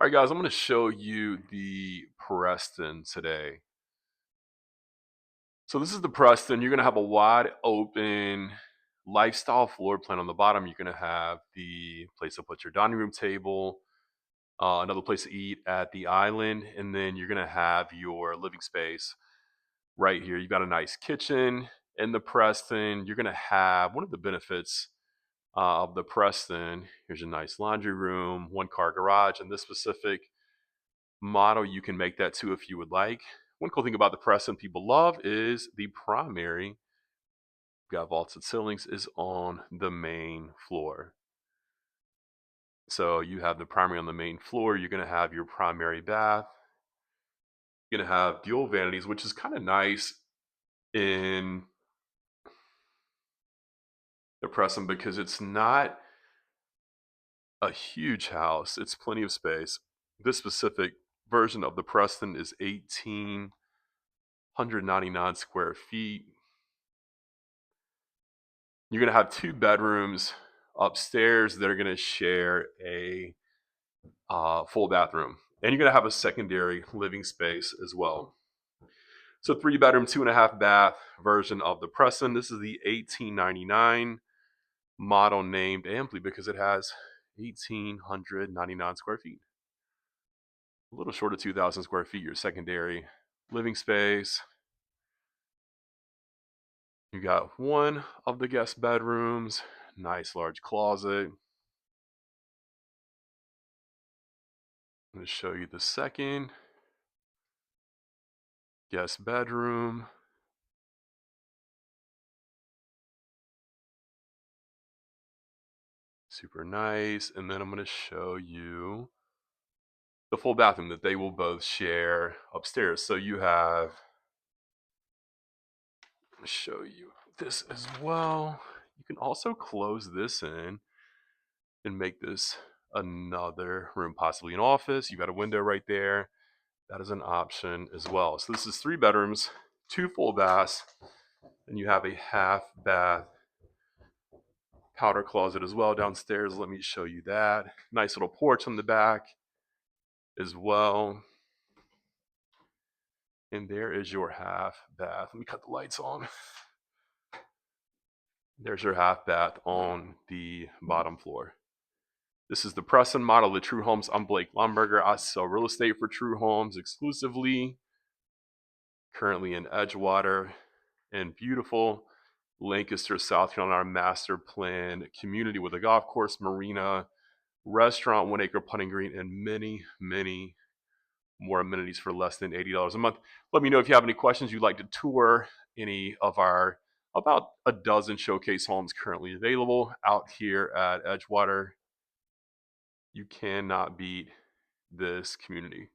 All right, guys, I'm going to show you the Preston today. So this is the Preston. You're going to have a wide open lifestyle floor plan on the bottom. You're going to have the place to put your dining room table, another place to eat at the island, and then you're going to have your living space right here. You've got a nice kitchen in the Preston. You're going to have one of the benefits of the Preston. Here's a nice laundry room, one car garage, and this specific model you can make that too if you would like. One cool thing about the Preston people love is the primary, got vaulted ceilings, is on the main floor. So you have the primary on the main floor. You're going to have your primary bath. You're going to have dual vanities, which is kind of nice in the Preston because it's not a huge house. It's plenty of space. This specific version of the Preston is 1,899 square feet. You're going to have two bedrooms upstairs that are going to share a full bathroom. And you're going to have a secondary living space as well. So 3 bedroom, 2.5 bath version of the Preston. This is the 1899 model, named amply because it has 1,899 square feet. A little short of 2,000 square feet, your secondary living space. You got one of the guest bedrooms, nice large closet. I'm going to show you the second guest bedroom. Super nice. And then I'm going to show you the full bathroom that they will both share upstairs. So you have, I'll show you this as well. You can also close this in and make this another room, possibly an office. You've got a window right there. That is an option as well. So this is 3 bedrooms, 2 full baths, and you have a half bath powder closet as well downstairs. Let me show you that. Nice little porch on the back as well. And there is your half bath. Let me cut the lights on. There's your half bath on the bottom floor. This is the Preston model of True Homes. I'm Blake Lumberger. I sell real estate for True Homes exclusively. Currently in Edgewater and beautiful Lancaster, South Carolina, our master plan community with a golf course, marina, restaurant, 1 acre putting green, and many, many more amenities for less than $80 a month. Let me know if you have any questions you'd like to tour any of our about a dozen showcase homes currently available out here at Edgewater. You cannot beat this community.